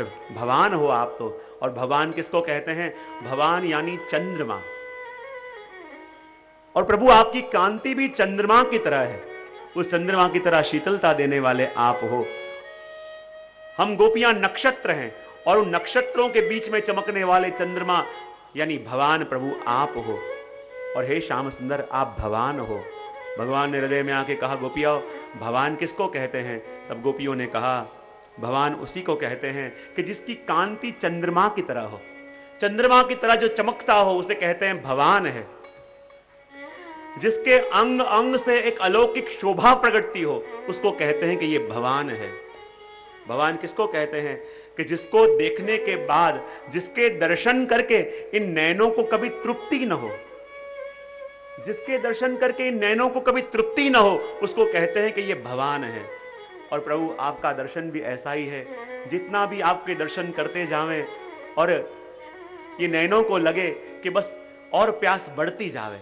भगवान हो आप तो। और भगवान किसको कहते हैं? भगवान यानी चंद्रमा। और प्रभु आपकी कांति भी चंद्रमा की तरह है, उस चंद्रमा की तरह शीतलता देने वाले आप हो। हम गोपियां नक्षत्र हैं और उन नक्षत्रों के बीच में चमकने वाले चंद्रमा यानी भगवान प्रभु आप हो। और हे श्याम सुंदर आप भगवान हो। भगवान ने हृदय में आके कहा, गोपियों भगवान किसको कहते हैं? तब गोपियों ने कहा, भगवान उसी को कहते हैं कि जिसकी कांति चंद्रमा की तरह हो, चंद्रमा की तरह जो चमकता हो उसे कहते हैं भगवान है। जिसके अंग अंग से एक अलौकिक शोभा प्रकटती हो उसको कहते हैं कि ये भगवान है। भगवान किसको कहते हैं? कि जिसको देखने के बाद, जिसके दर्शन करके इन नैनों को कभी तृप्ति न हो, जिसके दर्शन करके इन नैनों को कभी तृप्ति न हो उसको कहते हैं कि ये भगवान है। और प्रभु आपका दर्शन भी ऐसा ही है, जितना भी आपके दर्शन करते जावें और ये नैनों को लगे कि बस और प्यास बढ़ती जावे।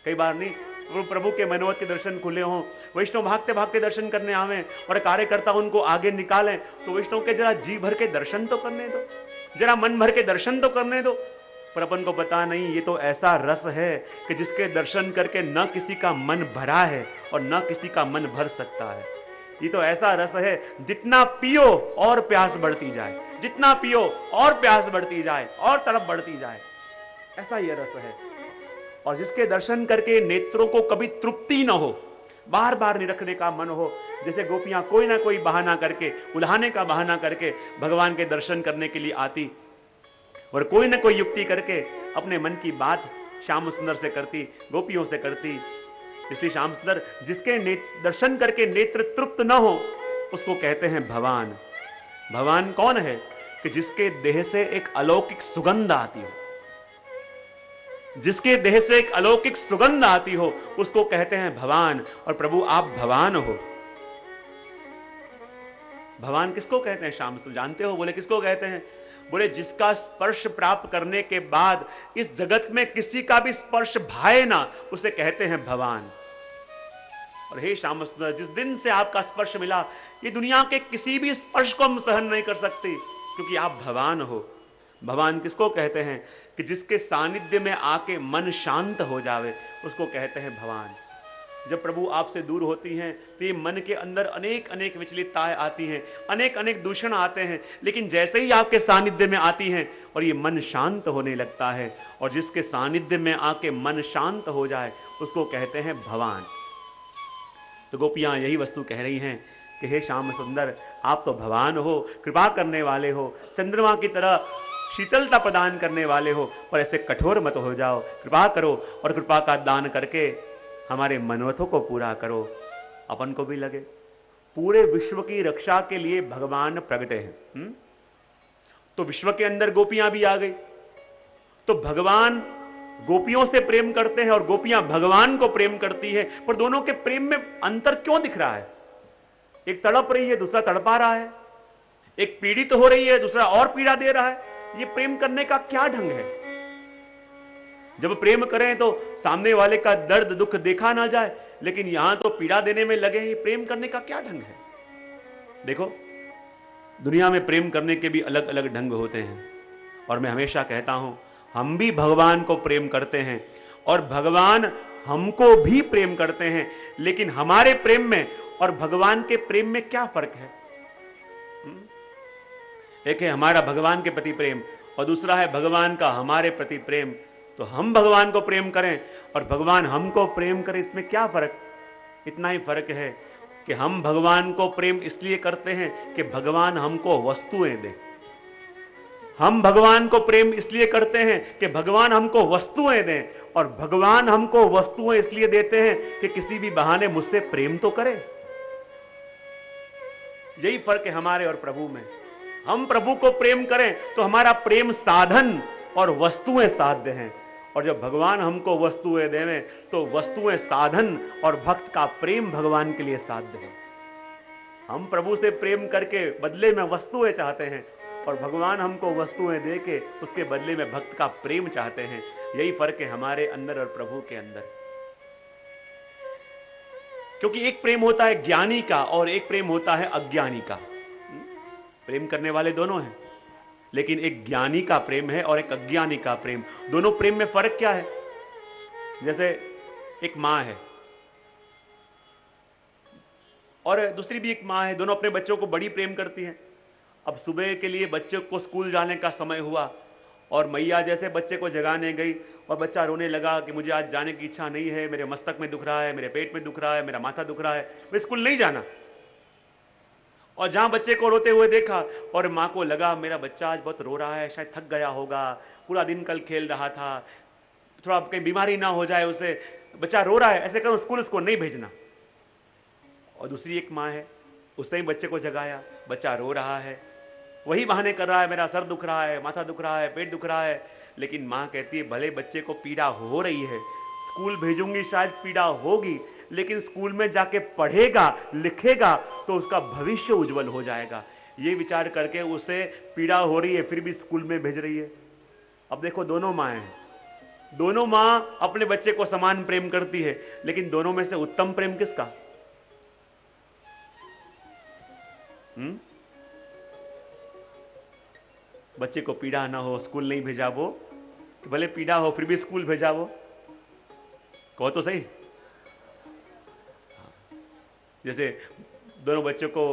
कई बार नहीं प्रभु के मनोरथ के दर्शन खुले हों, वैष्णव भागते भागते दर्शन करने आवे और कार्यकर्ता उनको आगे निकालें, तो वैष्णव के जरा जी भर के दर्शन तो करने दो, जरा मन भर के दर्शन तो करने दो। पर अपन को पता नहीं ये तो ऐसा रस है कि जिसके दर्शन करके न किसी का मन भरा है और न किसी का मन भर सकता है। ये तो ऐसा रस है, जितना पियो और प्यास बढ़ती जाए, जितना पियो और प्यास बढ़ती जाए और तड़प बढ़ती जाए, ऐसा ये रस है। और जिसके दर्शन करके नेत्रों को कभी तृप्ति न हो, बार बार निरखने का मन हो। जैसे गोपियां कोई ना कोई बहाना करके, उल्हाने का बहाना करके भगवान के दर्शन करने के लिए आती और कोई ना कोई युक्ति करके अपने मन की बात श्याम सुंदर से करती, गोपियों से करती। इसलिए श्याम सुंदर जिसके दर्शन करके नेत्र तृप्त न हो उसको कहते हैं भगवान। भगवान कौन है? कि जिसके देह से एक अलौकिक सुगंध आती हो, जिसके देह से एक अलौकिक सुगंध आती हो उसको कहते हैं भगवान। और प्रभु आप भगवान हो। भगवान किसको कहते हैं श्याम सुंदर जानते हो? बोले किसको कहते हैं? बोले जिसका स्पर्श प्राप्त करने के बाद इस जगत में किसी का भी स्पर्श भाए ना, उसे कहते हैं भगवान। और हे श्याम सुंदर जिस दिन से आपका स्पर्श मिला, ये दुनिया के किसी भी स्पर्श को हम सहन नहीं कर सकते, क्योंकि आप भगवान हो। भगवान किसको कहते हैं? कि जिसके सानिध्य में आके मन शांत हो जावे उसको कहते हैं भगवान। जब प्रभु आपसे दूर होती हैं तो ये मन के अंदर अनेक अनेक विचलितताएं आती हैं, अनेक अनेक दूषण आते हैं, लेकिन जैसे ही आपके सानिध्य में आती हैं और ये मन शांत होने लगता है, और जिसके सानिध्य में आके मन शांत हो जाए उसको कहते हैं भगवान। तो गोपियां यही वस्तु कह रही हैं कि हे श्याम सुंदर आप तो भगवान हो, कृपा करने वाले हो, चंद्रमा की तरह शीतलता प्रदान करने वाले हो, पर ऐसे कठोर मत हो जाओ, कृपा करो और कृपा का दान करके हमारे मनोरथों को पूरा करो। अपन को भी लगे पूरे विश्व की रक्षा के लिए भगवान प्रगटे हैं। तो विश्व के अंदर गोपियां भी आ गई, तो भगवान गोपियों से प्रेम करते हैं और गोपियां भगवान को प्रेम करती है, पर दोनों के प्रेम में अंतर क्यों दिख रहा है? एक तड़प रही है, दूसरा तड़पा रहा है, एक पीड़ित हो रही है, दूसरा और पीड़ा दे रहा है। ये प्रेम करने का क्या ढंग है? जब प्रेम करें तो सामने वाले का दर्द दुख देखा ना जाए, लेकिन यहां तो पीड़ा देने में लगे हैं। प्रेम करने का क्या ढंग है? देखो दुनिया में प्रेम करने के भी अलग अलग ढंग होते हैं, और मैं हमेशा कहता हूं हम भी भगवान को प्रेम करते हैं और भगवान हमको भी प्रेम करते हैं, लेकिन हमारे प्रेम में और भगवान के प्रेम में क्या फर्क है? एक है हमारा भगवान के प्रति प्रेम और दूसरा है भगवान का हमारे प्रति प्रेम। तो हम भगवान को प्रेम करें और भगवान हमको प्रेम करें, इसमें क्या फर्क? इतना ही फर्क है कि हम भगवान को प्रेम इसलिए करते हैं कि भगवान हमको वस्तुएं दे। हम भगवान को प्रेम इसलिए करते हैं कि भगवान हमको वस्तुएं दें, और भगवान हमको वस्तुएं इसलिए देते हैं कि किसी भी बहाने मुझसे प्रेम तो करे। यही फर्क है हमारे और प्रभु में। हम प्रभु को प्रेम करें तो हमारा प्रेम साधन और वस्तुएं साध्य हैं, और जब भगवान हमको वस्तुएं देवें तो वस्तुएं साधन और भक्त का प्रेम भगवान के लिए साध्य है। हम प्रभु से प्रेम करके बदले में वस्तुएं चाहते हैं, और भगवान हमको वस्तुएं दे के उसके बदले में भक्त का प्रेम चाहते हैं। यही फर्क है हमारे अंदर और प्रभु के अंदर। क्योंकि एक प्रेम होता है ज्ञानी का और एक प्रेम होता है अज्ञानी का। प्रेम करने वाले दोनों हैं, लेकिन एक ज्ञानी का प्रेम है और एक अज्ञानी का प्रेम। दोनों प्रेम में फर्क क्या है? जैसे एक मां है और दूसरी भी एक मां है, दोनों अपने बच्चों को बड़ी प्रेम करती हैं। अब सुबह के लिए बच्चे को स्कूल जाने का समय हुआ और मैया जैसे बच्चे को जगाने गई और बच्चा रोने लगा कि मुझे आज जाने की इच्छा नहीं है, मेरे मस्तक में दुख रहा है, मेरे पेट में दुख रहा है, मेरा माथा दुख रहा है, मैं स्कूल नहीं जाना। और जहां बच्चे को रोते हुए देखा और माँ को लगा मेरा बच्चा आज बहुत रो रहा है, शायद थक गया होगा, पूरा दिन कल खेल रहा था, थोड़ा कहीं बीमारी ना हो जाए उसे, बच्चा रो रहा है, ऐसे करो स्कूल उसको नहीं भेजना। और दूसरी एक माँ है, उसने ही बच्चे को जगाया, बच्चा रो रहा है, वही बहाने कर रहा है, मेरा सर दुख रहा है, माथा दुख रहा है, पेट दुख रहा है, लेकिन माँ कहती है भले बच्चे को पीड़ा हो रही है, स्कूल भेजूंगी शायद पीड़ा होगी, लेकिन स्कूल में जाके पढ़ेगा लिखेगा तो उसका भविष्य उज्जवल हो जाएगा। ये विचार करके उसे पीड़ा हो रही है फिर भी स्कूल में भेज रही है। अब देखो दोनों माँ हैं, दोनों माँ अपने बच्चे को समान प्रेम करती है, लेकिन दोनों में से उत्तम प्रेम किसका? बच्चे को पीड़ा ना हो, स्कूल नहीं भेजा वो, कि भले पीड़ा हो फिर भी स्कूल भेजा वो, कहो तो सही। जैसे दोनों बच्चों को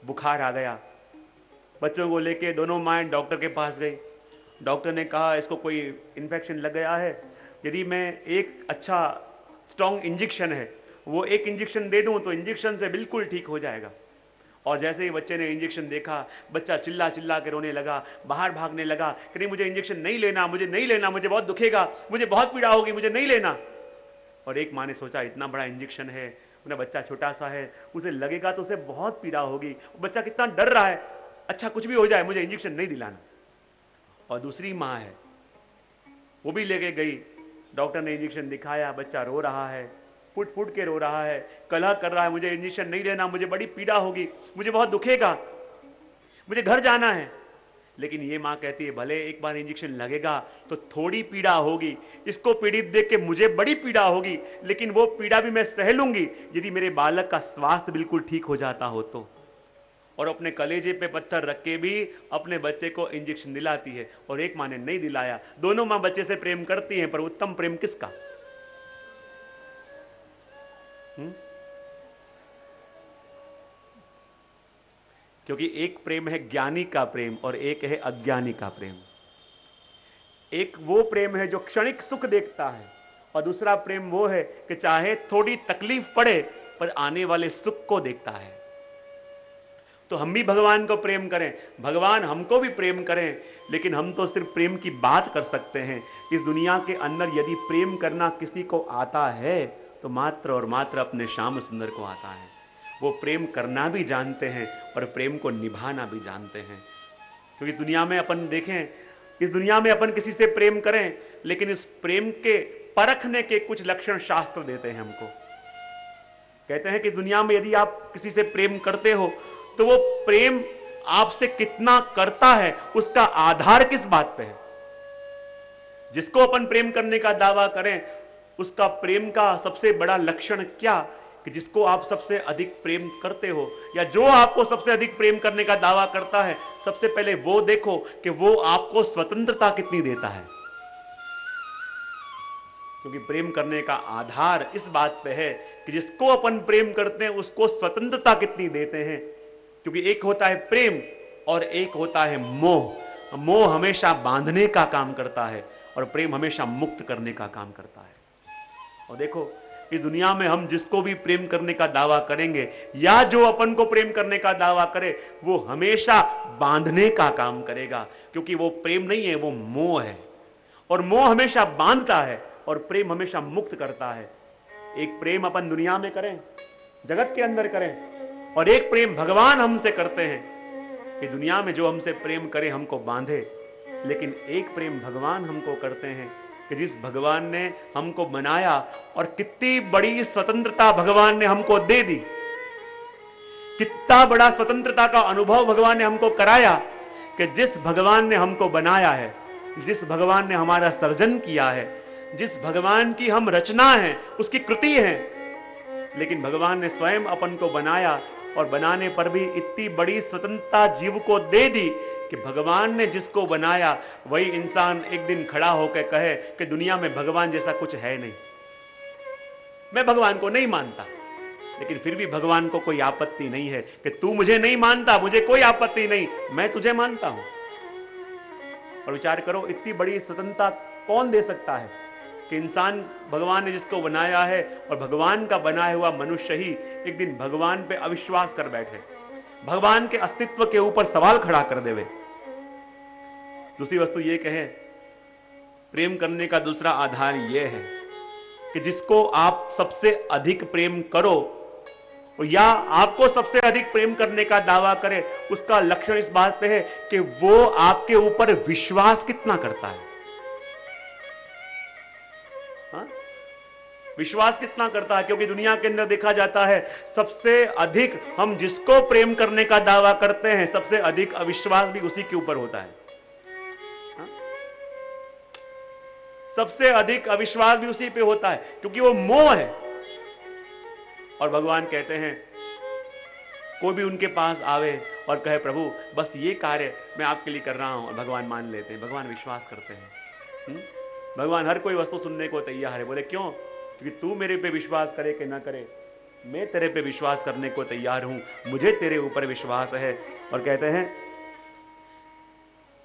बुखार आ गया, बच्चों को लेके दोनों माएँ डॉक्टर के पास गई। डॉक्टर ने कहा इसको कोई इन्फेक्शन लग गया है, यदि मैं एक अच्छा स्ट्रॉन्ग इंजेक्शन है वो एक इंजेक्शन दे दूं तो इंजेक्शन से बिल्कुल ठीक हो जाएगा। और जैसे ही बच्चे ने इंजेक्शन देखा, बच्चा चिल्ला चिल्ला के रोने लगा, बाहर भागने लगा कि नहीं मुझे इंजेक्शन नहीं लेना, मुझे नहीं लेना, मुझे बहुत दुखेगा, मुझे बहुत पीड़ा होगी, मुझे नहीं लेना। और एक माँ ने सोचा इतना बड़ा इंजेक्शन है, मेरा बच्चा छोटा सा है, उसे लगेगा तो उसे बहुत पीड़ा होगी, बच्चा कितना डर रहा है, अच्छा कुछ भी हो जाए मुझे इंजेक्शन नहीं दिलाना। और दूसरी माँ है, वो भी लेके गई, डॉक्टर ने इंजेक्शन दिखाया, बच्चा रो रहा है, फुट फुट के रो रहा है, कलह कर रहा है, मुझे इंजेक्शन नहीं लेना, मुझे बड़ी पीड़ा होगी, मुझे बहुत दुखेगा, मुझे घर जाना है। लेकिन ये माँ कहती है भले एक बार इंजेक्शन लगेगा तो थोड़ी पीड़ा होगी, इसको पीड़ित देख के मुझे बड़ी पीड़ा होगी, लेकिन वो पीड़ा भी मैं सह लूंगी यदि मेरे बालक का स्वास्थ्य बिल्कुल ठीक हो जाता हो तो। और अपने कलेजे पे पत्थर रख के भी अपने बच्चे को इंजेक्शन दिलाती है। और एक माँ ने नहीं दिलाया। दोनों माँ बच्चे से प्रेम करती हैं, पर उत्तम प्रेम किसका? क्योंकि एक प्रेम है ज्ञानी का प्रेम और एक है अज्ञानी का प्रेम। एक वो प्रेम है जो क्षणिक सुख देखता है, और दूसरा प्रेम वो है कि चाहे थोड़ी तकलीफ पड़े पर आने वाले सुख को देखता है। तो हम भी भगवान को प्रेम करें, भगवान हमको भी प्रेम करें, लेकिन हम तो सिर्फ प्रेम की बात कर सकते हैं। इस दुनिया के अंदर यदि प्रेम करना किसी को आता है तो मात्र और मात्र अपने श्याम सुंदर को आता है। वो प्रेम करना भी जानते हैं और प्रेम को निभाना भी जानते हैं। क्योंकि दुनिया में अपन देखें, इस दुनिया में अपन किसी से प्रेम करें, लेकिन इस प्रेम के परखने के कुछ लक्षण शास्त्र देते हैं हमको। कहते हैं कि दुनिया में यदि आप किसी से प्रेम करते हो तो वो प्रेम आपसे कितना करता है उसका आधार किस बात पे है। जिसको अपन प्रेम करने का दावा करें उसका प्रेम का सबसे बड़ा लक्षण क्या कि जिसको आप सबसे अधिक प्रेम करते हो या जो आपको सबसे अधिक प्रेम करने का दावा करता है, सबसे पहले वो देखो कि वो आपको स्वतंत्रता कितनी देता है। क्योंकि प्रेम करने का आधार इस बात पे है कि जिसको अपन प्रेम करते हैं उसको स्वतंत्रता कितनी देते हैं। क्योंकि एक होता है प्रेम और एक होता है मोह। मोह हमेशा बांधने का काम करता है और प्रेम हमेशा मुक्त करने का काम करता है। और देखो इस दुनिया में हम जिसको भी प्रेम करने का दावा करेंगे या जो अपन को प्रेम करने का दावा करे वो हमेशा बांधने का काम करेगा। क्योंकि वो प्रेम नहीं है, वो मोह है, और मोह हमेशा बांधता है और प्रेम हमेशा मुक्त करता है। एक प्रेम अपन दुनिया में करें, जगत के अंदर करें, और एक प्रेम भगवान हमसे करते हैं कि दुनिया में जो हमसे प्रेम करे हमको बांधे, लेकिन एक प्रेम भगवान हमको करते हैं कि जिस भगवान ने हमको बनाया और कितनी बड़ी स्वतंत्रता भगवान ने हमको दे दी, कितना बड़ा स्वतंत्रता का अनुभव भगवान ने हमको कराया कि जिस भगवान ने हमको बनाया है, जिस भगवान ने हमारा सर्जन किया है, जिस भगवान की हम रचना है, उसकी कृति है, लेकिन भगवान ने स्वयं अपन को बनाया और बनाने पर भी इतनी बड़ी स्वतंत्रता जीव को दे दी कि भगवान ने जिसको बनाया वही इंसान एक दिन खड़ा होकर कहे कि दुनिया में भगवान जैसा कुछ है नहीं। मैं भगवान को नहीं मानता, लेकिन फिर भी भगवान को कोई आपत्ति नहीं है कि तू मुझे नहीं मानता, मुझे कोई आपत्ति नहीं, मैं तुझे मानता हूं। और विचार करो, इतनी बड़ी स्वतंत्रता कौन दे सकता है कि इंसान, भगवान ने जिसको बनाया है और भगवान का बनाया हुआ मनुष्य ही एक दिन भगवान पे अविश्वास कर बैठे, भगवान के अस्तित्व के ऊपर सवाल खड़ा कर देवे। दूसरी वस्तु ये कहे, प्रेम करने का दूसरा आधार यह है कि जिसको आप सबसे अधिक प्रेम करो या आपको सबसे अधिक प्रेम करने का दावा करे, उसका लक्षण इस बात पे है कि वो आपके ऊपर विश्वास कितना करता है। हाँ? विश्वास कितना करता है, क्योंकि दुनिया के अंदर देखा जाता है सबसे अधिक हम जिसको प्रेम करने का दावा करते हैं, सबसे अधिक अविश्वास भी उसी के ऊपर होता है। हाँ? सबसे अधिक अविश्वास भी उसी पे होता है, क्योंकि वो मोह है। और भगवान कहते हैं, कोई भी उनके पास आवे और कहे प्रभु बस ये कार्य मैं आपके लिए कर रहा हूं, और भगवान मान लेते हैं, भगवान विश्वास करते हैं। भगवान हर कोई वस्तु सुनने को तैयार है। बोले क्यों? क्योंकि तू मेरे पे विश्वास करे कि ना करे, मैं तेरे पे विश्वास करने को तैयार हूं, मुझे तेरे ऊपर विश्वास है। और कहते हैं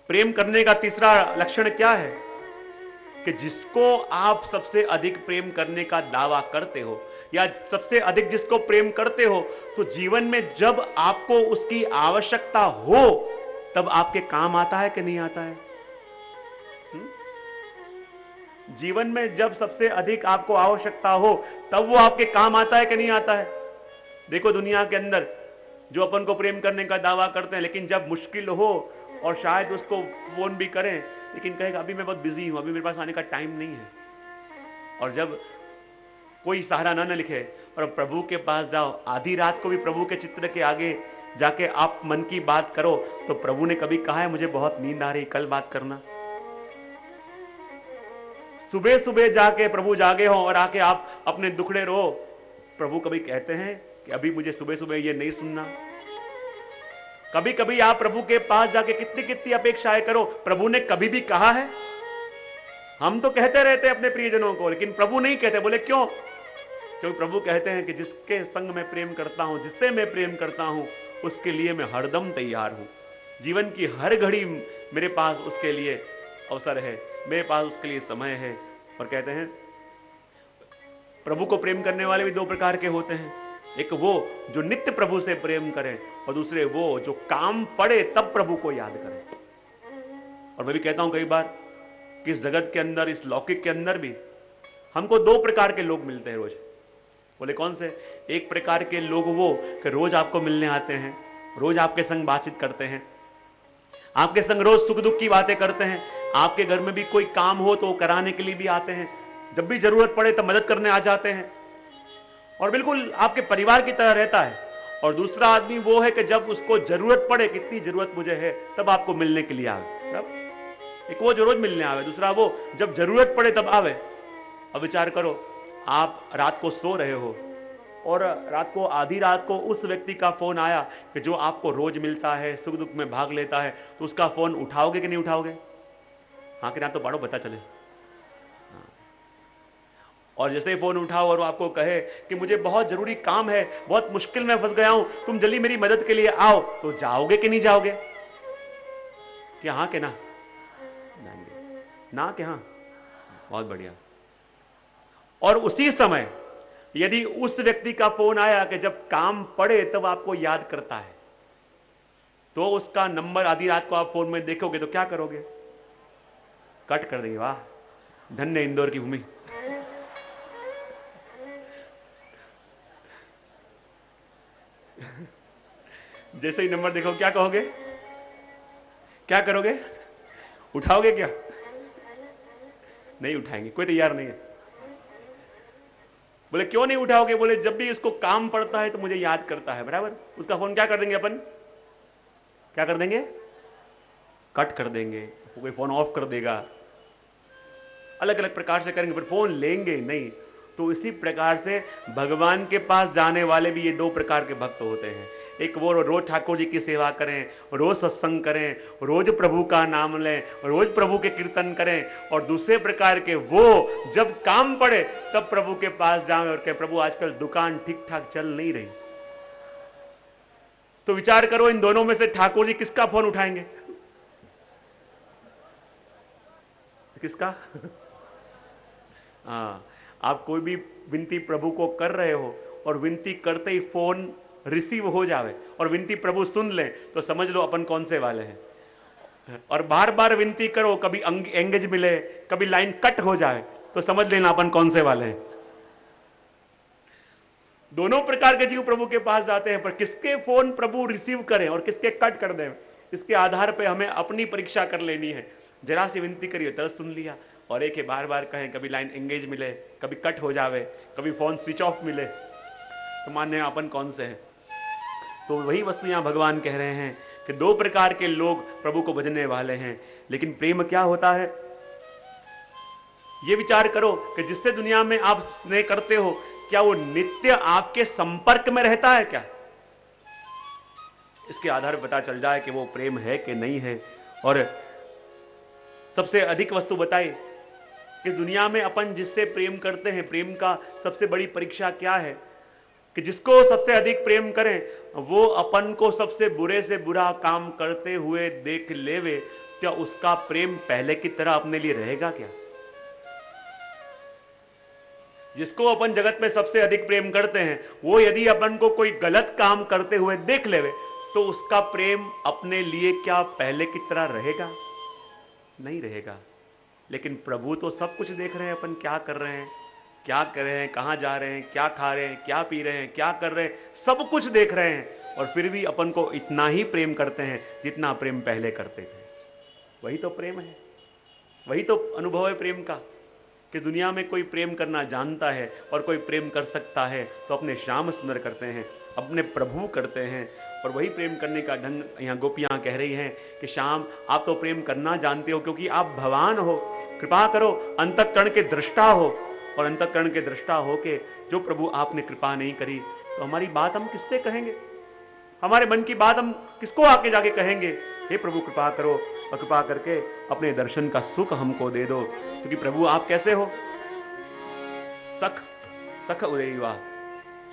प्रेम करने का तीसरा लक्षण क्या है कि जिसको आप सबसे अधिक प्रेम करने का दावा करते हो या सबसे अधिक जिसको प्रेम करते हो, तो जीवन में जब आपको उसकी आवश्यकता हो तब आपके काम आता है कि नहीं आता है? जीवन में जब सबसे अधिक आपको आवश्यकता हो तब वो आपके काम आता है कि नहीं आता है? देखो दुनिया के अंदर जो अपन को प्रेम करने का दावा करते हैं, लेकिन जब मुश्किल हो और शायद उसको फोन भी करें, लेकिन कहेगा अभी मैं बहुत बिजी हूं, अभी मेरे पास आने का टाइम नहीं है। और जब कोई सहारा ना लिखे और प्रभु के पास जाओ, आधी रात को भी प्रभु के चित्र के आगे जाके आप मन की बात करो, तो प्रभु ने कभी कहा है मुझे बहुत नींद आ रही, कल बात करना? सुबह सुबह जाके प्रभु जागे हो और आके आप अपने दुखड़े रो, प्रभु कभी कहते हैं कि अभी मुझे सुबह सुबह ये नहीं सुनना? कभी कभी आप प्रभु के पास जाके कितनी कितनी अपेक्षाएं करो, प्रभु ने कभी भी कहा है? हम तो कहते रहते हैं अपने प्रियजनों को, लेकिन प्रभु नहीं कहते। बोले क्यों? क्योंकि प्रभु कहते हैं कि जिसके संग मैं प्रेम करता हूं, जिससे मैं प्रेम करता हूं, उसके लिए मैं हरदम तैयार हूं। जीवन की हर घड़ी मेरे पास उसके लिए अवसर है, मेरे पास उसके लिए समय है। और कहते हैं प्रभु को प्रेम करने वाले भी दो प्रकार के होते हैं, एक वो जो नित्य प्रभु से प्रेम करें, और दूसरे वो जो काम पड़े तब प्रभु को याद करें। और मैं भी कहता हूं कई बार कि इस जगत के अंदर, इस लौकिक के अंदर भी हमको दो प्रकार के लोग मिलते हैं रोज। बोले कौन से? एक प्रकार के लोग वो कि रोज आपको मिलने आते हैं, रोज आपके संग बातचीत करते हैं, आपके संग रोज सुख दुख की बातें करते हैं, आपके घर में भी कोई काम हो तो कराने के लिए भी आते हैं, जब भी जरूरत पड़े तब मदद करने आ जाते हैं, और बिल्कुल आपके परिवार की तरह रहता है। और दूसरा आदमी वो है कि जब उसको जरूरत पड़े, कितनी जरूरत मुझे है, तब आपको मिलने के लिए आवे। एक वो जो रोज मिलने आवे, दूसरा वो जब जरूरत पड़े तब आवे। अब विचार करो, आप रात को सो रहे हो और रात को, आधी रात को उस व्यक्ति का फोन आया कि जो आपको रोज मिलता है, सुख दुख में भाग लेता है, तो उसका फोन उठाओगे कि नहीं उठाओगे? हाँ कि ना? तो बाड़ो बता चले। और जैसे ही फोन उठाओ और वो आपको कहे कि मुझे बहुत जरूरी काम है, बहुत मुश्किल में फंस गया हूं, तुम जल्दी मेरी मदद के लिए आओ, तो जाओगे कि नहीं जाओगे? कि हाँ कि ना? ना कि हाँ? बहुत बढ़िया। और उसी समय यदि उस व्यक्ति का फोन आया कि जब काम पड़े तब आपको याद करता है, तो उसका नंबर आधी रात को आप फोन में देखोगे तो क्या करोगे? कट कर देंगे। वाह, धन्य इंदौर की भूमि। जैसे ही नंबर देखो क्या कहोगे? क्या करोगे? उठाओगे क्या? नहीं उठाएंगे, कोई तैयार नहीं है। बोले क्यों नहीं उठाओगे? बोले जब भी उसको काम पड़ता है तो मुझे याद करता है। बराबर, उसका फोन क्या कर देंगे अपन? क्या कर देंगे? कट कर देंगे। कोई फोन ऑफ कर देगा, अलग अलग प्रकार से करेंगे, पर फोन लेंगे नहीं। तो इसी प्रकार से भगवान के पास जाने वाले भी ये दो प्रकार के भक्त होते हैं। एक वो रोज ठाकुर जी की सेवा करें, रोज सत्संग करें, रोज प्रभु का नाम लें, रोज प्रभु के कीर्तन करें, और दूसरे प्रकार के वो जब काम पड़े तब प्रभु के पास जाएं और कहें प्रभु आजकल दुकान ठीक ठाक चल नहीं रही। तो विचार करो इन दोनों में से ठाकुर जी किसका फोन उठाएंगे? किसका? हाँ, आप कोई भी विनती प्रभु को कर रहे हो और विनती करते ही फोन रिसीव हो जावे और विनती प्रभु सुन ले तो समझ लो अपन कौन से वाले हैं। और बार बार विनती करो, कभी एंगेज मिले, कभी लाइन कट हो जाए तो समझ लेना अपन कौन से वाले हैं। दोनों प्रकार के जीव प्रभु के पास जाते हैं, पर किसके फोन प्रभु रिसीव करें और किसके कट कर दें, इसके आधार पे हमें अपनी परीक्षा कर लेनी है। जरा सी विनती करिए तरह सुन लिया, और एक बार बार कहें, कभी लाइन एंगेज मिले, कभी कट हो जावे, कभी फोन स्विच ऑफ मिले, तो मान्य अपन कौन से हैं। तो वही वस्तु यहां भगवान कह रहे हैं कि दो प्रकार के लोग प्रभु को भजने वाले हैं। लेकिन प्रेम क्या होता है ये विचार करो कि जिससे दुनिया में आप स्नेह करते हो, क्या वो नित्य आपके संपर्क में रहता है क्या? इसके आधार पर पता चल जाए कि वो प्रेम है कि नहीं है। और सबसे अधिक वस्तु बताई कि दुनिया में अपन जिससे प्रेम करते हैं, प्रेम का सबसे बड़ी परीक्षा क्या है कि जिसको सबसे अधिक प्रेम करें वो अपन को सबसे बुरे से बुरा काम करते हुए देख लेवे, क्या उसका प्रेम पहले की तरह अपने लिए रहेगा क्या? जिसको अपन जगत में सबसे अधिक प्रेम करते हैं वो यदि अपन को कोई गलत काम करते हुए देख लेवे तो उसका प्रेम अपने लिए क्या पहले की तरह रहेगा? नहीं रहेगा। लेकिन प्रभु तो सब कुछ देख रहे हैं, अपन क्या कर रहे हैं, क्या कर रहे हैं, कहां जा रहे हैं, क्या खा रहे हैं, क्या पी रहे हैं, क्या कर रहे हैं, सब कुछ देख रहे हैं, और फिर भी अपन को इतना ही प्रेम करते हैं जितना प्रेम पहले करते थे। वही तो प्रेम है, वही तो अनुभव है प्रेम का कि दुनिया में कोई प्रेम करना जानता है और कोई प्रेम कर सकता है तो अपने श्याम सुंदर करते हैं, अपने प्रभु करते हैं। और वही प्रेम करने का ढंग यहाँ गोपियाँ कह रही हैं कि श्याम आप तो प्रेम करना जानते हो क्योंकि आप भगवान हो, कृपा करो, अंतःकरण के दृष्टा हो, और अंतःकरण के दृष्टा हो के जो प्रभु आपने कृपा नहीं करी तो हमारी बात हम किससे कहेंगे, हमारे मन की बात हम किसको आके जाके कहेंगे? हे प्रभु कृपा करो और कृपा करके अपने दर्शन का सुख हमको दे दो। क्योंकि प्रभु आप कैसे हो? सख सख उदयवा,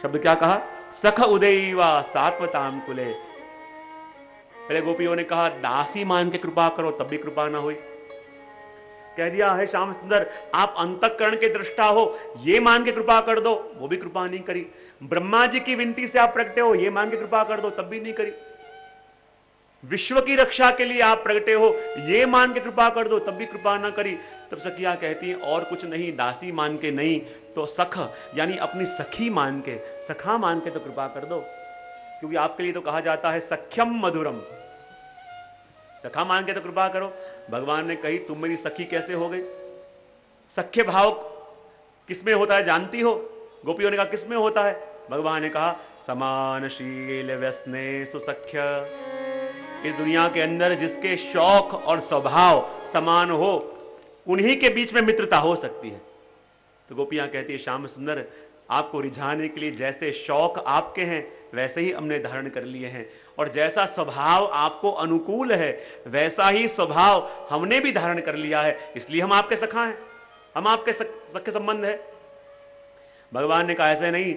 शब्द क्या कहा? सख उदयवा सात्वताम कुले। पहले गोपियों ने कहा दासी मान के कृपा करो तब भी कृपा ना हुई। कह दिया है श्याम सुंदर आप अंतःकरण के दृष्टा हो, ये मान के कृपा कर दो, वो भी कृपा नहीं करी। ब्रह्मा जी की विनती से आप प्रगटे हो, ये मान के कृपा कर दो, तब भी नहीं करी। विश्व की रक्षा के लिए आप प्रगटे हो, ये मान के कृपा कर दो, तब भी कृपा ना करी। तब सखिया कहती हैं और कुछ नहीं, दासी मान के नहीं तो सख यानी अपनी सखी मान के, सखा मान के तो कृपा कर दो। क्योंकि आपके लिए तो कहा जाता है सख्यम मधुरम, सखा मान के तो कृपा करो। भगवान ने कही तुम मेरी सखी कैसे हो गई? सख्य भाव किसमें होता है जानती हो? गोपियों ने कहा किसमें होता है? भगवान ने कहा समानशील व्यसने सुसख्य। इस दुनिया के अंदर जिसके शौक और स्वभाव समान हो उन्हीं के बीच में मित्रता हो सकती है। तो गोपियां कहती है श्याम सुंदर आपको रिझाने के लिए जैसे शौक आपके हैं वैसे ही हमने धारण कर लिए हैं, और जैसा स्वभाव आपको अनुकूल है वैसा ही स्वभाव हमने भी धारण कर लिया है, इसलिए हम आपके सखा हैं, हम आपके सख्य संबंध है। भगवान ने कहा ऐसे नहीं,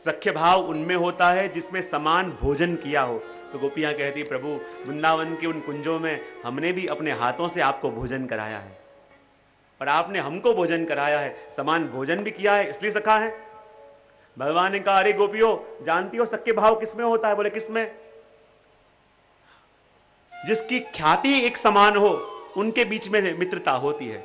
सख्य भाव उनमें होता है जिसमें समान भोजन किया हो। तो गोपियां कहती प्रभु वृंदावन के उन कुंजों में हमने भी अपने हाथों से आपको भोजन कराया है, और आपने हमको भोजन कराया है, समान भोजन भी किया है, इसलिए सखा है। भगवान ने कहा अरे गोपियों जानती हो सख्य भाव किसमें होता है? बोले किसमें? जिसकी ख्याति एक समान हो उनके बीच में मित्रता होती है।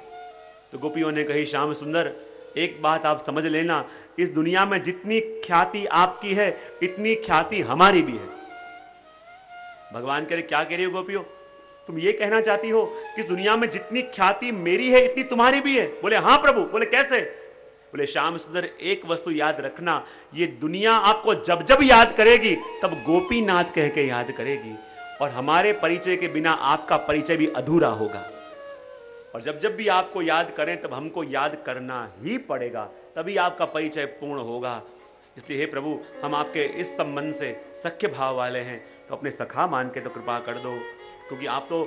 तो गोपियों ने कही श्याम सुंदर एक बात आप समझ लेना, इस दुनिया में जितनी ख्याति आपकी है इतनी ख्याति हमारी भी है। भगवान कह रहे क्या कह रही हो गोपियों, तुम ये कहना चाहती हो कि इस दुनिया में जितनी ख्याति मेरी है इतनी तुम्हारी भी है? बोले हाँ प्रभु। बोले कैसे? बोले श्याम सुंदर एक वस्तु याद रखना, ये दुनिया आपको जब जब याद करेगी तब गोपीनाथ कह के याद करेगी, और हमारे परिचय के बिना आपका परिचय भी अधूरा होगा। और जब जब भी आपको याद करें तब हमको याद करना ही पड़ेगा, तभी आपका परिचय पूर्ण होगा। इसलिए हे प्रभु, हम आपके इस संबंध से सख्य भाव वाले हैं, तो अपने सखा मान के तो कृपा कर दो, क्योंकि आप तो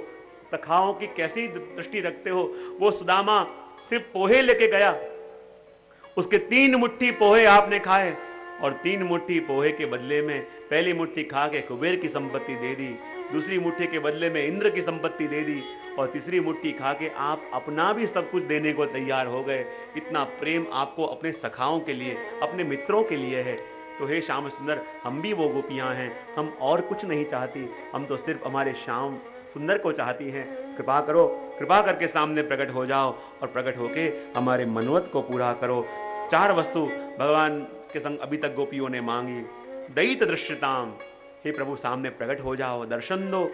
सखाओं की कैसी दृष्टि रखते हो। वो सुदामा सिर्फ पोहे लेके गया, उसके 3 मुट्ठी पोहे आपने खाए, और 3 मुट्ठी पोहे के बदले में पहली मुट्ठी खा के कुबेर की संपत्ति दे दी, दूसरी मुट्ठी के बदले में इंद्र की संपत्ति दे दी, और तीसरी मुट्ठी खा के आप अपना भी सब कुछ देने को तैयार हो गए। इतना प्रेम आपको अपने सखाओं के लिए, अपने मित्रों के लिए है। तो हे श्याम सुंदर, हम भी वो गोपियां हैं, हम और कुछ नहीं चाहती, हम तो सिर्फ हमारे श्याम सुंदर को चाहती हैं। कृपा करो, कृपा करके सामने प्रकट हो जाओ और प्रकट होके हमारे मनोरथ को पूरा करो। 4 वस्तु भगवान के संग अभी तक गोपियों ने मांगी। दयित दृश्यताम, हे प्रभु सामने प्रकट हो जाओ, दर्शन दो,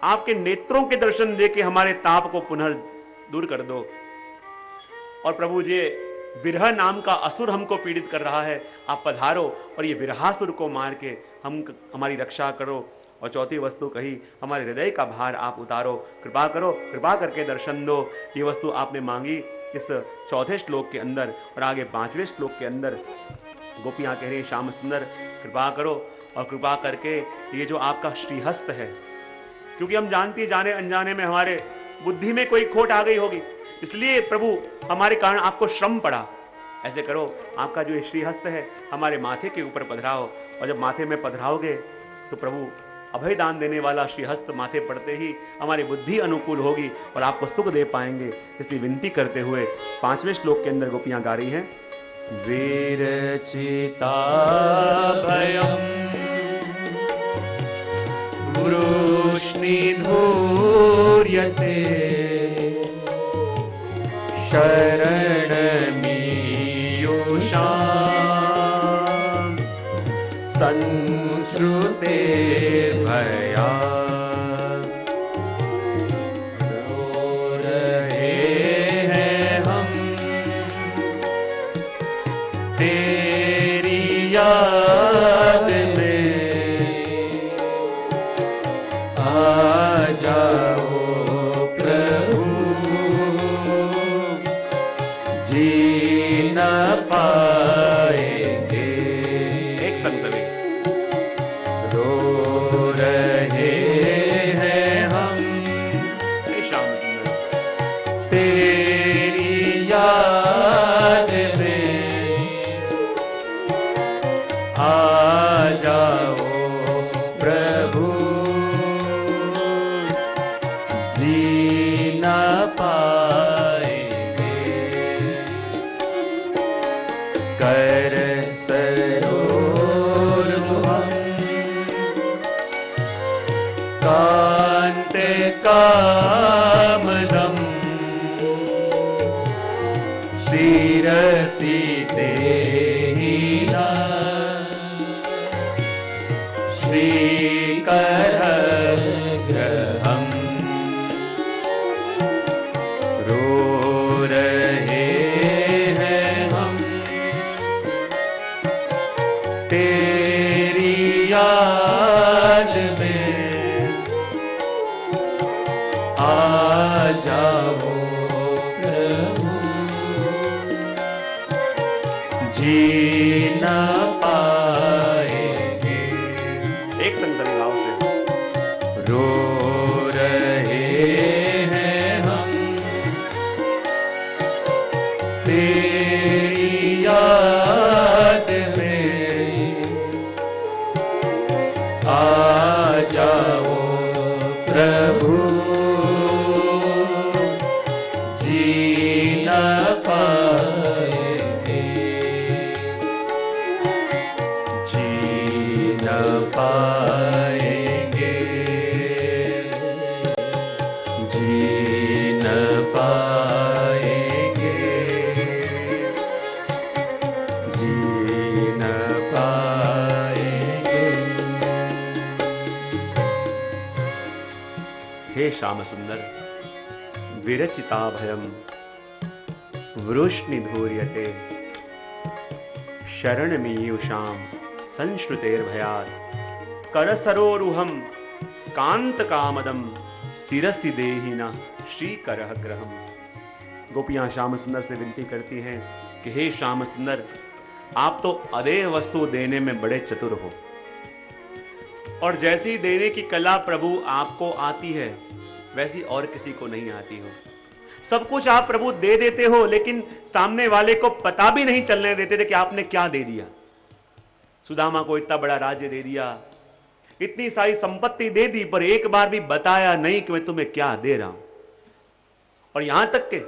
आपके नेत्रों के दर्शन देके हमारे ताप को पुनः दूर कर दो। और प्रभु जी, विरह नाम का असुर हमको पीड़ित कर रहा है, आप पधारो और ये विरहासुर को मार के हमारी रक्षा करो। और चौथी वस्तु कही, हमारे हृदय का भार आप उतारो, कृपा करो, कृपा करके दर्शन दो। ये वस्तु आपने मांगी इस 4वें श्लोक के अंदर, और आगे 5वें श्लोक के अंदर गोपियां कह रही, श्याम सुंदर कृपा करो, और कृपा करके ये जो आपका श्रीहस्त है, क्योंकि हम जानती हैं जाने अनजाने में हमारे बुद्धि में कोई खोट आ गई होगी, इसलिए प्रभु हमारे कारण आपको श्रम पड़ा। ऐसे करो, आपका जो श्रीहस्त है हमारे माथे के ऊपर पधराओ, और जब माथे में पधराओगे तो प्रभु अभय दान देने वाला श्रीहस्त माथे पड़ते ही हमारी बुद्धि अनुकूल होगी और आपको सुख दे पाएंगे। इसलिए विनती करते हुए 5वें श्लोक के अंदर गोपियां गा रही हैं, विरचिता भयम वृष्णिधूर्यते शरणमीयुषाम् संश्रुतेर्भयात्। रो रहे हैं हम तेरी याद में, आ जाओ प्रभु, जी न पाएंगे। एक संग सभी, रो रहे हैं हम श्याम सुंदर तेरी याद में, आ जाओ प्रभु, जी न पाएंगे। कर सरोर हम कांत कामदम, शिरसि देहिना श्रीकर ग्रहम्। रो रहे हैं हम तेरी याद में, आ जाओ प्रभु, जी न पाएंगे। एक संग सभी भाव से, रो रहे हैं हम तेरी याद में, आ जाओ प्रभु, जी न पाएंगे, जी न पाएंगे, जी न पाएंगे, जी न पाएंगे। हे श्याम सुंदर, विरचिता भयम वृष्णिधूर्यते शरणमीयुषाम् संश्रुतेर्भयात्। करसरोरुहं कांतकामदं शिरसि देहिना श्रीकरः ग्रहम्। गोपियां श्याम सुंदर से विनती करती हैं कि हे श्याम सुंदर, आप तो अदेय वस्तु देने में बड़े चतुर हो, और जैसी देने की कला प्रभु आपको आती है वैसी और किसी को नहीं आती हो। सब कुछ आप प्रभु दे देते हो, लेकिन सामने वाले को पता भी नहीं चलने देते थे कि आपने क्या दे दिया। सुदामा को इतना बड़ा राज्य दे दिया, इतनी सारी संपत्ति दे दी, पर एक बार भी बताया नहीं कि मैं तुम्हें क्या दे रहा हूं। और यहां तक के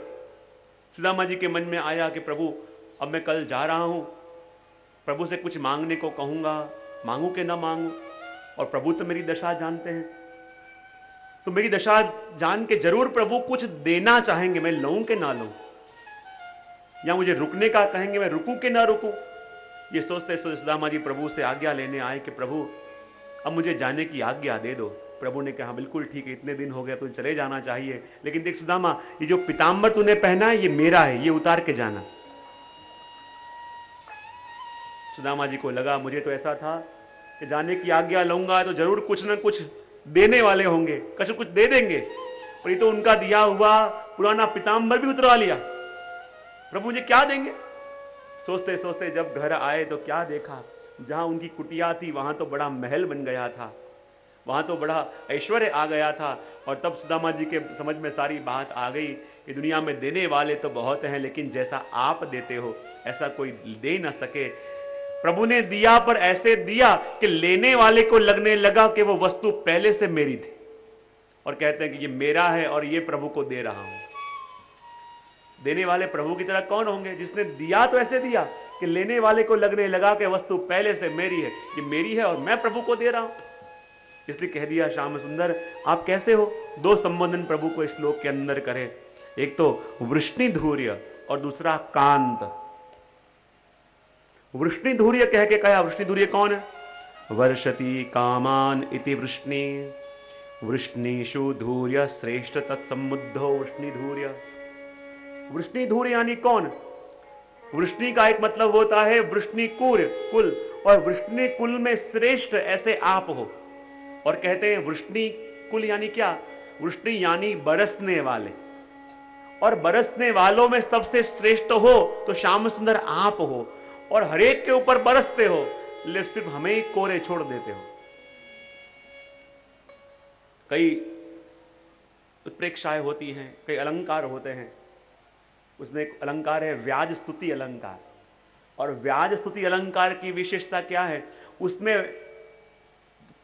सुदामा जी के मन में आया कि प्रभु अब मैं कल जा रहा हूं, प्रभु से कुछ मांगने को कहूंगा, मांगू कि ना मांगू, और प्रभु तो मेरी दशा जानते हैं, तो मेरी दशा जान के जरूर प्रभु कुछ देना चाहेंगे, मैं लूं कि ना लूं, या मुझे रुकने का कहेंगे, मैं रुकूं कि ना रुकूं। ये सोचते सुदामा जी प्रभु से आज्ञा लेने आए कि प्रभु अब मुझे जाने की आज्ञा दे दो। प्रभु ने कहा बिल्कुल ठीक है, इतने दिन हो गए तुझे चले जाना चाहिए, लेकिन देख सुदामा, ये जो पीतांबर तूने पहना है ये मेरा है, ये उतार के जाना। सुदामा जी को लगा मुझे तो ऐसा था कि जाने की आज्ञा लूंगा तो जरूर कुछ ना कुछ देने वाले होंगे, कुछ दे देंगे, पर ये तो उनका दिया हुआ पुराना पीतांबर भी उतरवा लिया, प्रभु मुझे क्या देंगे। सोचते सोचते जब घर आए तो क्या देखा, जहां उनकी कुटिया थी वहां तो बड़ा महल बन गया था, वहां तो बड़ा ऐश्वर्य आ गया था। और तब सुदामा जी के समझ में सारी बात आ गई कि दुनिया में देने वाले तो बहुत हैं, लेकिन जैसा आप देते हो ऐसा कोई दे ना सके। प्रभु ने दिया, पर ऐसे दिया कि लेने वाले को लगने लगा कि वो वस्तु पहले से मेरी थी, और कहते हैं कि ये मेरा है और ये प्रभु को दे रहा हूं। देने वाले प्रभु की तरह कौन होंगे? जिसने दिया तो ऐसे दिया कि लेने वाले को लगने लगा कि वस्तु पहले से मेरी है, ये मेरी है और मैं प्रभु को दे रहा हूं। इसलिए कह दिया श्याम सुंदर आप कैसे हो। दो संबोधन प्रभु को इस श्लोक के अंदर करे, एक तो वृष्णिधूर्य और दूसरा कांत। वृष्णिधूर्य कह के कहा, वृष्णिधूर्य कौन है? वर्षति कामान इति वृष्णि, वृष्णिषु धूर्य श्रेष्ठ तत्समुद्धो वृष्णिधूर्य। वृष्णिधूर्य यानी कौन? वृष्णि का एक मतलब होता है वृष्णिकुल कुल, और वृष्णि कुल में श्रेष्ठ ऐसे आप हो। और कहते हैं वृष्णि कुल यानी क्या? वृष्णि यानी बरसने वाले, और बरसने वालों में सबसे श्रेष्ठ हो तो श्याम सुंदर आप हो, और हरेक के ऊपर बरसते हो, लेकिन सिर्फ हमें ही कोरे छोड़ देते हो। कई उत्प्रेक्षाएं होती हैं, कई अलंकार होते हैं, उसमें एक अलंकार है व्याज स्तुति अलंकार। और व्याज स्तुति अलंकार की विशेषता क्या है? उसमें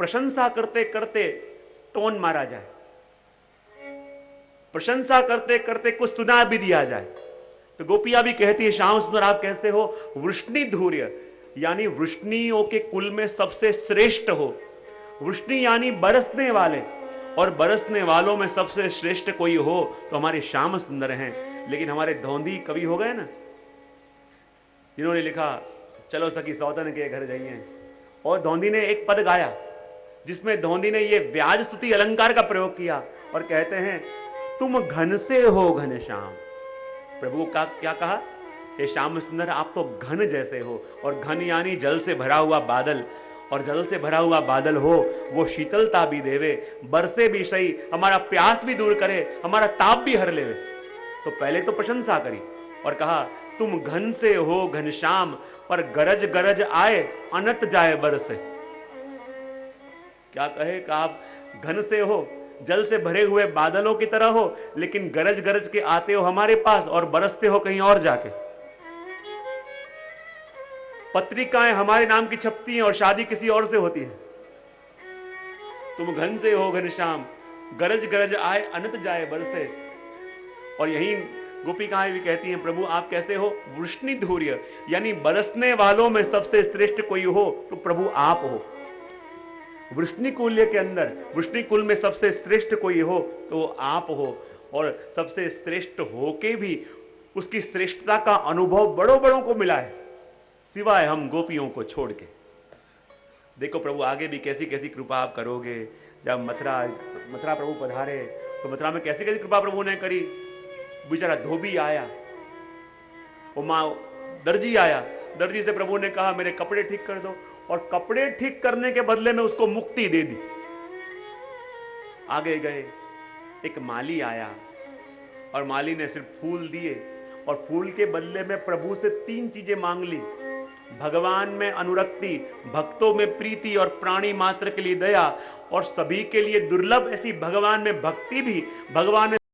प्रशंसा करते करते टोन मारा जाए, प्रशंसा करते करते कुछ सुना भी दिया जाए। तो गोपियां भी कहती है श्याम सुंदर आप कैसे हो? वृष्णिधूर्य यानी वृष्णियों के कुल में सबसे श्रेष्ठ हो। वृष्णि यानी बरसने वाले, और बरसने वालों में सबसे श्रेष्ठ कोई हो तो हमारे श्याम सुंदर हैं। लेकिन हमारे धौंधी कवि हो गए ना, जिन्होंने लिखा चलो सखी सौतन के घर जाइए, और धौंधी ने एक पद गाया जिसमें धौंधी ने ये व्याज स्तुति अलंकार का प्रयोग किया, और कहते हैं तुम घन से हो घनश्याम। प्रभु का क्या कहा? हे श्याम सुंदर आप तो घन जैसे हो, और घन यानी जल से भरा हुआ बादल, और जल से भरा हुआ बादल हो वो शीतलता भी देवे, बरसे भी सही, हमारा प्यास भी दूर करे, हमारा ताप भी हर लेवे। तो पहले तो प्रशंसा करी और कहा तुम घन से हो घनश्याम, पर गरज गरज आए अनंत जाए बरसे। क्या कहे कि आप घन से हो, जल से भरे हुए बादलों की तरह हो, लेकिन गरज गरज के आते हो हमारे पास और बरसते हो कहीं और जाके। पत्रिकाएं हमारे नाम की छपती हैं और शादी किसी और से होती है। तुम घन से हो घनश्याम, गरज गरज आए अनंत जाए बरसे। और यही गोपिकाएं भी कहती हैं प्रभु आप कैसे हो? वृष्णिधूर्य यानी बरसने वालों में सबसे श्रेष्ठ कोई हो तो प्रभु आप हो। वृष्णिकुल्य के अंदर वृष्णिकुल में सबसे श्रेष्ठ कोई हो तो आप हो, और सबसे श्रेष्ठ होके भी उसकी श्रेष्ठता का अनुभव बड़ों बड़ों को मिला है, सिवाय हम गोपियों को छोड़ के। देखो प्रभु आगे भी कैसी कैसी कृपा आप करोगे। जब मथुरा प्रभु पधारे तो मथुरा में कैसी कैसी कृपा प्रभु ने करी। बेचारा धोबी आया, वो माँ दर्जी आया, दर्जी से प्रभु ने कहा मेरे कपड़े ठीक कर दो, और कपड़े ठीक करने के बदले में उसको मुक्ति दे दी। आगे गए, एक माली आया और माली ने सिर्फ फूल दिए, और फूल के बदले में प्रभु से 3 चीजें मांग ली। भगवान में अनुरक्ति, भक्तों में प्रीति और प्राणी मात्र के लिए दया और सभी के लिए दुर्लभ ऐसी भगवान में भक्ति भी भगवान